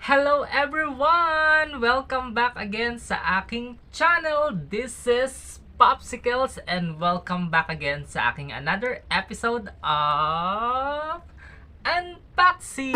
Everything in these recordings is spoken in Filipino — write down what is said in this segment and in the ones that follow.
Hello everyone! Welcome back again sa aking channel. This is Popsicles and welcome back again sa aking another episode of Unboxing!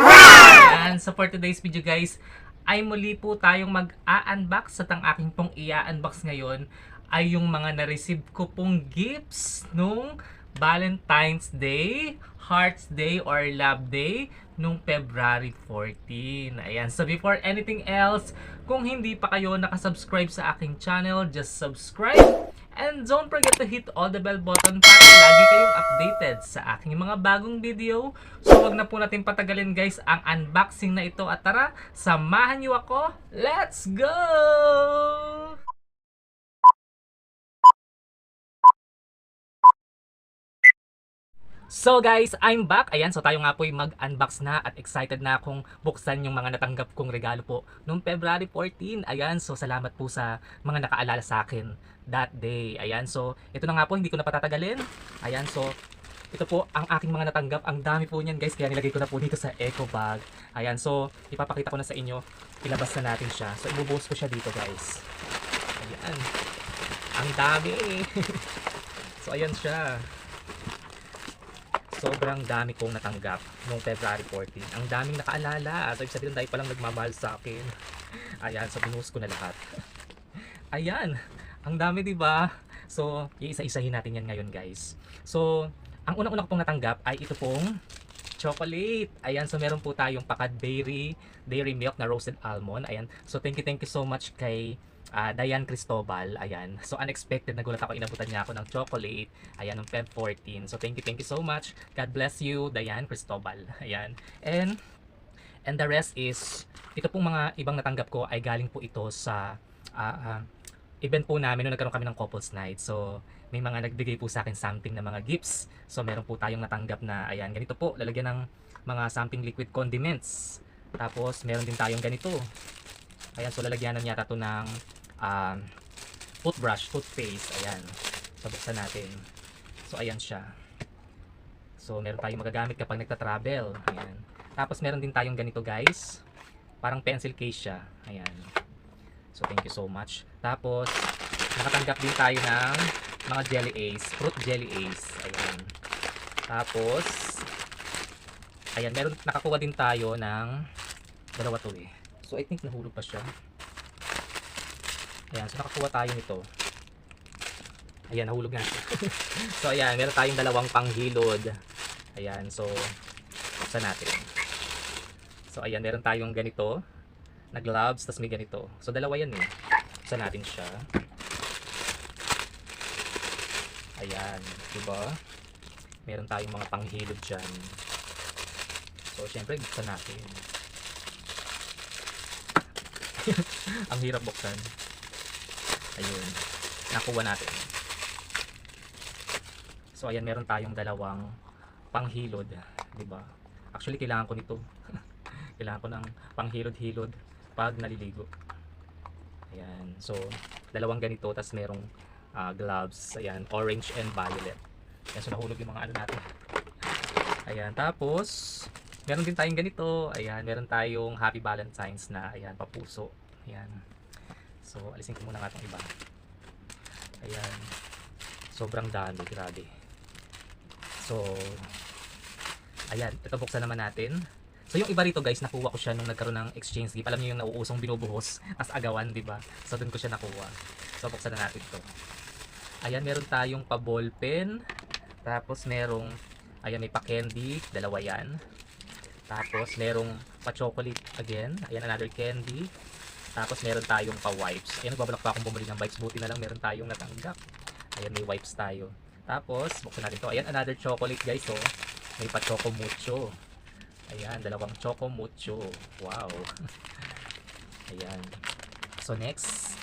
And so for today's video guys, ay muli po tayong mag-a-unbox at ang aking pong i-unbox ngayon ay yung mga na-receive ko pong gifts nung Valentine's Day, Hearts Day or Love Day nung February 14. Ayan. So before anything else, kung hindi pa kayo nakasubscribe sa aking channel, just subscribe. And don't forget to hit all the bell button para lagi kayong updated sa aking mga bagong video. So wag na po natin patagalin guys ang unboxing na ito at tara, samahan niyo ako. Let's go! So guys, I'm back. Ayan, so tayo nga po mag-unbox na at excited na akong buksan yung mga natanggap kong regalo po noong February 14. Ayan, so salamat po sa mga nakaalala sa akin that day. Ayan, so ito na nga po, hindi ko na patatagalin. Ayan, so ito po ang aking mga natanggap. Ang dami po niyan guys, kaya nilagay ko na po dito sa eco bag. Ayan, so ipapakita ko na sa inyo. Ilabas na natin siya. So ibubuhos ko siya dito guys. Ayan. Ang dami. So ayan siya. Sobrang dami kong natanggap noong February 14. Ang daming nakaalala. So, ibig sabihin dahil palang nagmamahal sa akin. Ayan, so binuhos ko na lahat. Ayan, ang dami diba? So, iisa-isahin natin yan ngayon guys. So, ang unang-una ko pong natanggap ay ito pong chocolate. Ayan, so meron po tayong Pacadberry Dairy Milk na roasted almond. Ayan, so thank you so much kay Diane Cristobal. Ayan, so unexpected, nagulat ako, inabutan niya ako ng chocolate. Ayan, ng Feb 14. So thank you so much. God bless you, Diane Cristobal. Ayan, and the rest is ito pong mga ibang natanggap ko ay galing po ito sa event po namin nung nagkaroon kami ng couples night. So may mga nagbigay po sa akin something na mga gifts. So meron po tayong natanggap na ayan, ganito po, lalagyan ng mga something liquid condiments. Tapos meron din tayong ganito. Ayan, so lalagyanan yata to ng toothbrush, toothpaste. Ayan, so buksan natin. So ayan siya. So meron tayong magagamit kapag nagta-travel. Ayan. Tapos meron din tayong ganito guys, parang pencil case siya. Ayan, so thank you so much. Tapos nakatanggap din tayo ng mga jelly ace, fruit jelly ace. Ayan. Tapos ayan, meron, nakakuha din tayo ng dalawa to eh. So I think nahulog pa siya. Ayan, so nakakuha tayo nito. Ayan, nahulog na siya. So ayan, meron tayong dalawang panghilod. Ayan, so buksan natin. So ayan, meron tayong ganito na gloves, tas may ganito. So dalawa yan eh. Buksan natin siya. Ayan, diba? Meron tayong mga panghilod dyan. So syempre, buksan natin. Ang hirap buksan. Ayun, nakuha natin. So ayan, meron tayong dalawang panghilod, 'di ba? Actually kailangan ko nito. Kailangan ko ng panghilod-hilod pag naliligo. Ayan, so dalawang ganito, tas merong gloves, ayan, orange and violet. Ayan, so nahulog yung mga ano natin. Ayan, tapos meron din tayong ganito. Ayan, meron tayong Happy Valentine's na, ayan, papuso. Ayan. So, alisin ko muna nga itong iba. Ayan. Sobrang dami, grabe. So, ayan, ito buksan naman natin. So, yung iba rito guys, nakuha ko siya nung nagkaroon ng exchange gift. Alam niyo yung nauusong binubuhos as agawan, di ba? So, dun ko siya nakuha. So, buksan na natin to. Ayan, meron tayong pa ball pen. Tapos, merong, ayan, may pa candy. Dalawa yan. Tapos, merong pa chocolate again. Ayan, another candy. Tapos meron tayong pa wipes. Ayan, nagbabalak pa akong bumili ng wipes. Buti na lang meron tayong natanggap. Ayan, may wipes tayo. Tapos, buksan natin to. Ayan, another chocolate guys. So, may pa choco mucho. Ayan, dalawang choco mucho. Wow. Ayan. So, next.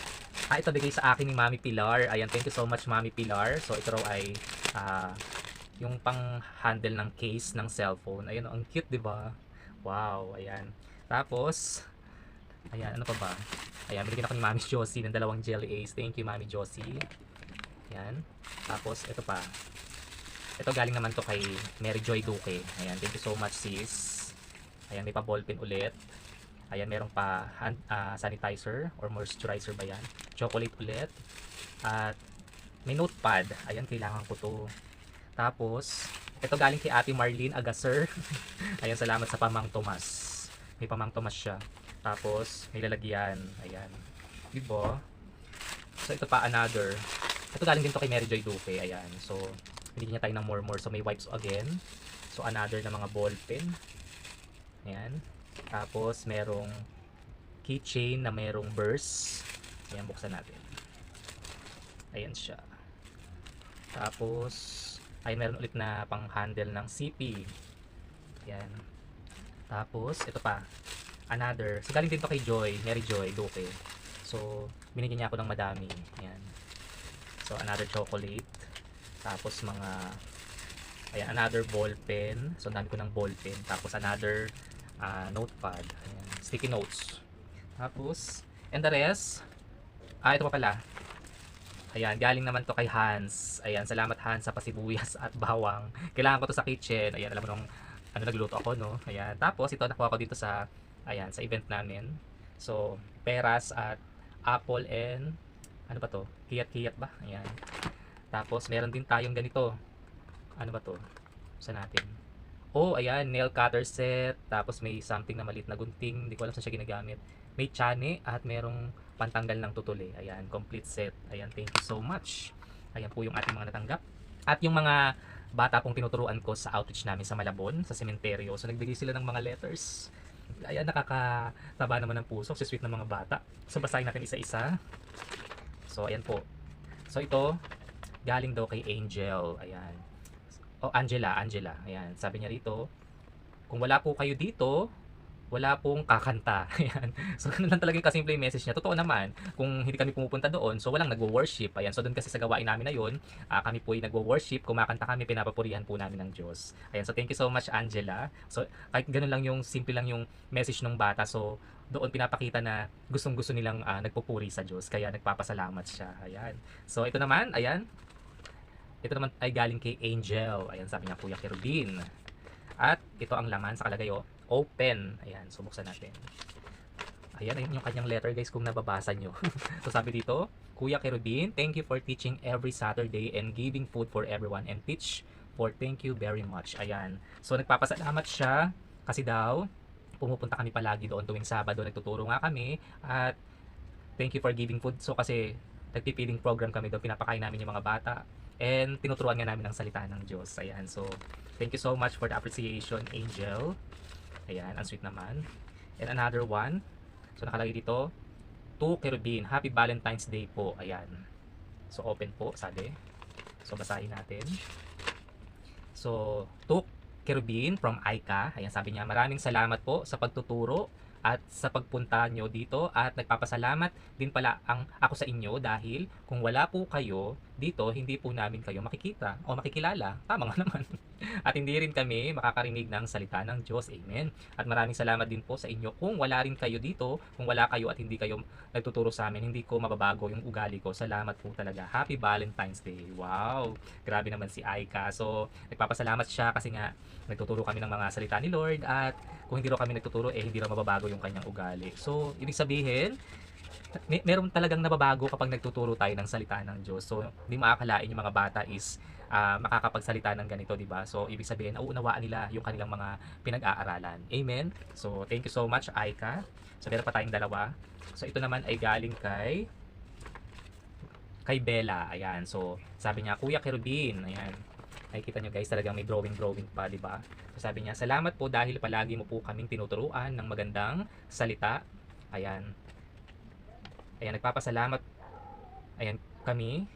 Ito bigay sa akin ni Mami Pilar. Ayan, thank you so much Mami Pilar. So, ito raw ay yung pang handle ng case ng cellphone. Ayan, ang cute, diba? Wow, ayan. Tapos, ayan, ano pa ba? Ayan, binigyan ako ni Mami Josie ng dalawang jelly ace. Thank you, Mami Josie. Ayan. Tapos, ito pa. Ito galing naman to kay Mary Joy Duque. Ayan, thank you so much sis. Ayan, may pa ballpen ulit. Ayan, meron pa sanitizer or moisturizer ba yan. Chocolate ulit. At may notepad. Ayan, kailangan ko to. Tapos, ito galing kay Ate Marlene Agaser. Ayan, salamat sa Pamang Tomas. May Pamang Tomas siya. Tapos, may lalagyan. Ayan. Diba? So, ito pa another. Ito galing din to kay Mary Joy Duque. Ayan. So, hindi niya tayo ng more. So, may wipes again. So, another na mga ball pen. Ayan. Tapos, merong keychain na merong burst. Ayan, buksan natin. Ayan siya. Tapos, ay meron ulit na pang handle ng CP. Ayan. Tapos, ito pa. Another. So, galing din to kay Joy. Mary Joy Duque. So, binigyan niya ako ng madami. Ayan. So, another chocolate. Tapos, mga ayan, another ball pen. So, dami ko ng ball pen. Tapos, another notepad. Ayan. Sticky notes. Tapos, and the rest, ito pa pala. Ayan, galing naman to kay Hans. Ayan, salamat Hans sa pasibuyas at bawang. Kailangan ko to sa kitchen. Ayan, alam mo nung ano nagluto ako, no? Ayan, tapos ito nakuha ko dito sa ayan, sa event namin. So, peras at apple and ano ba to? Kiyat-kiyat ba? Ayan. Tapos meron din tayong ganito. Ano ba to? Saan natin? Oh, ayan, nail cutter set. Tapos may something na maliit na gunting. Hindi ko alam saan siya ginagamit. May tsane at merong pantanggal ng tutuli. Ayan, complete set. Ayan, thank you so much. Ayan po yung ating mga natanggap. At yung mga bata pong tinuturuan ko sa outreach namin sa Malabon, sa sementeryo. So, nagbigay sila ng mga letters. Ayan, nakakataba naman ng puso. Sweet ng mga bata. So, basahin natin isa-isa. So, ayan po. So, ito, galing daw kay Angel. Ayan. Oh, Angela. Ayan, sabi niya rito, kung wala po kayo dito, wala pong kakanta. Ayan. So, ganun lang talaga yung kasimple yung message niya. Totoo naman, kung hindi kami pumupunta doon, so walang nagwo-worship. Ayan. So, doon kasi sa gawain namin na yun, kami po ay nagwo-worship, kumakanta kami, pinapapurihan po namin ng Diyos. Ayan. So, thank you so much, Angela. So, kahit ganun lang yung, simple lang yung message ng bata. So, doon pinapakita na gustong-gusto nilang nagpupuri sa Diyos. Kaya nagpapasalamat siya. Ayan. So, ito naman, ayan. Ito naman ay galing kay Angel. Ayan, sabi niya, Kuya Kerubin. At ito ang laman sa kalagay, open. Ayan, so buksan natin. Ayan, ayun yung kanyang letter guys kung nababasa nyo. So sabi dito, Kuya Kerubin, thank you for teaching every Saturday and giving food for everyone and teach for thank you very much. Ayan. So nagpapasalamat siya kasi daw pumupunta kami palagi doon tuwing Sabado, nagtuturo nga kami at thank you for giving food. So kasi nagpipiding program kami doon, pinapakain namin yung mga bata and tinuturuan nga namin ang salita ng Diyos. Ayan, so thank you so much for the appreciation, Angel. Ayan, ang sweet naman. And another one. So nakalagay dito, to Kerubin, Happy Valentine's Day po. Ayan. So open po, sabi. So basahin natin. So, to Kerubin from Aika. Ayan, sabi niya, maraming salamat po sa pagtuturo at sa pagpunta nyo dito at nagpapasalamat din pala ako sa inyo dahil kung wala po kayo dito, hindi po namin kayo makikita o makikilala. Tama nga naman. At hindi rin kami makakarinig ng salita ng Diyos. Amen. At maraming salamat din po sa inyo. Kung wala rin kayo dito, kung wala kayo at hindi kayo nagtuturo sa amin, hindi ko mababago yung ugali ko. Salamat po talaga. Happy Valentine's Day. Wow. Grabe naman si Aika. So, nagpapasalamat siya kasi nga nagtuturo kami ng mga salita ni Lord at kung hindi raw kami nagtuturo, hindi raw mababago yung kanyang ugali. So, ibig sabihin, meron talagang nababago kapag nagtuturo tayo ng salita ng Diyos. So, hindi makakalain yung mga bata is makakapagsalita ng ganito, di ba? So, ibig sabihin, nauunawaan nila yung kanilang mga pinag-aaralan. Amen? So, thank you so much, Aika. So, meron pa tayong dalawa. So, ito naman ay galing kay Bella. Ayan. So, sabi niya, Kuya Kerubin. Ayan. Nakikita nyo guys, talagang may drawing pa, di ba? So, sabi niya, salamat po dahil palagi mo po kaming tinuturuan ng magandang salita. Ayan. Ayan, nagpapasalamat. Ayan, kami.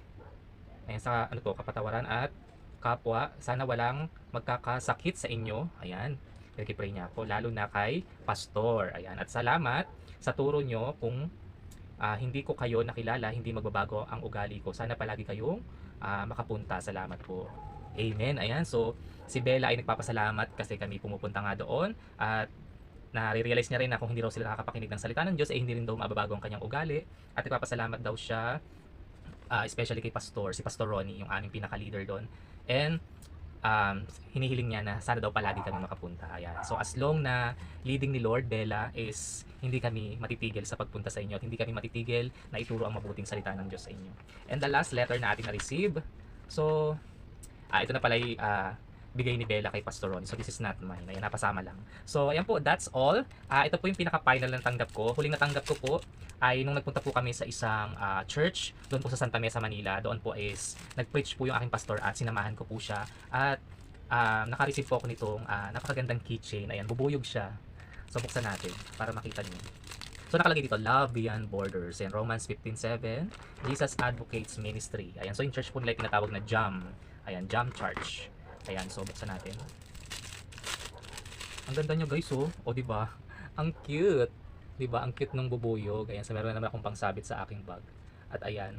Ayan, sa ano to, kapatawaran at kapwa. Sana walang magkakasakit sa inyo. Ayan. Nagkipray niya ako, lalo na kay Pastor. Ayan, at salamat sa turo nyo kung hindi ko kayo nakilala, hindi magbabago ang ugali ko. Sana palagi kayong makapunta. Salamat po. Amen. Ayan, so si Bella ay nagpapasalamat kasi kami pumupunta nga doon at nare-realize niya rin na kung hindi raw sila nakakapakinig ng salita ng Diyos, hindi rin daw mababago ang kanyang ugali at nagpapasalamat daw siya especially kay Pastor, si Pastor Ronnie, yung aming pinaka-leader doon. And hinihiling niya na sana daw palagi kami makapunta. Ayan. So as long na leading ni Lord Bella is hindi kami matitigil sa pagpunta sa inyo at hindi kami matitigil na ituro ang mabuting salita ng Diyos sa inyo. And the last letter na ating na-receive. So, ito na pala bigay ni Bella kay Pastor Ron. So this is not mine. Ayan, napasama lang. So ayan po, that's all. Ito po yung pinaka-final na tanggap ko. Huling natanggap ko po ay nung nagpunta po kami sa isang church doon po sa Santa Mesa, Manila. Doon po is nag-preach po yung aking pastor at sinamahan ko po siya. At naka-receive po ako nitong napakagandang keychain. Ayan, bubuyog siya. So buksan natin para makita niyo. So nakalagay dito, Love Beyond Borders. And Romans 15:7, Jesus Advocates Ministry. Ayan, so yung church po nila tinatawag na JAM. Ayan, JAM Church. Ayan, so buksan natin. Ang ganda nyo guys, oh. O diba? Ang cute. Diba? Ang cute ng bubuyog. Ayan, so meron naman akong pangsabit sa aking bag. At ayan.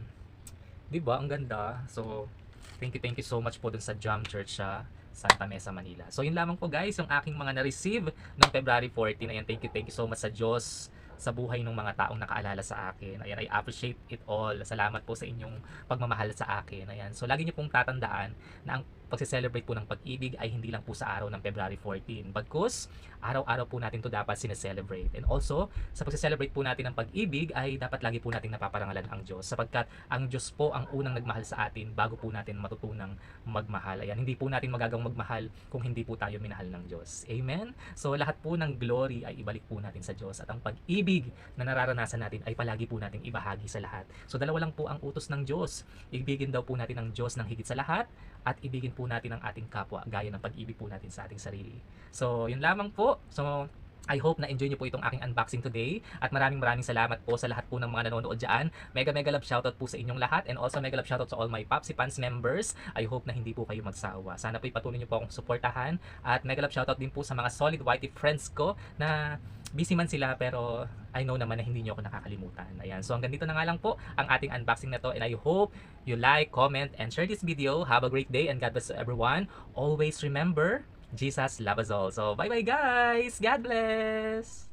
Diba? Ang ganda. So, thank you so much po dun sa Jam Church sa Santa Mesa, Manila. So, yun lamang po guys, yung aking mga na-receive noong February 14. Ayan, thank you so much sa Diyos sa buhay ng mga taong nakaalala sa akin. Ayan, I appreciate it all. Salamat po sa inyong pagmamahal sa akin. Ayan, so lagi niyo pong tatandaan na ang pagse-celebrate po ng pag-ibig ay hindi lang po sa araw ng February 14. Bagkus, araw-araw po natin to dapat sineselebrate. And also, sa pagse-celebrate po natin ng pag-ibig ay dapat lagi po natin napaparangalan ang Diyos. Sapagkat ang Diyos po ang unang nagmahal sa atin bago po natin matutunang magmahal. Ayan, hindi po natin magagawang magmahal kung hindi po tayo minahal ng Diyos. Amen? So, lahat po ng glory ay ibalik po natin sa Diyos. At ang pag-ibig na nararanasan natin ay palagi po natin ibahagi sa lahat. So, dalawa lang po ang utos ng Diyos. Ibigin daw po natin ang Diyos ng higit sa lahat at ibigin po natin ang ating kapwa gaya ng pag-ibig po natin sa ating sarili. So, yun lamang po. So, I hope na enjoy niyo po itong aking unboxing today at maraming salamat po sa lahat po ng mga nanonood dyan. Mega love shoutout po sa inyong lahat and also mega love shoutout sa all my Popsi Fans members. I hope na hindi po kayo magsawa. Sana po ipatuloy niyo po akong suportahan at mega love shoutout din po sa mga solid whitey friends ko na busy man sila pero I know naman na hindi niyo ako nakakalimutan. Ayan, so hanggang dito na nga lang po ang ating unboxing na to and I hope you like, comment, and share this video. Have a great day and God bless everyone. Always remember, Jesus loves us all. So bye bye guys. God bless.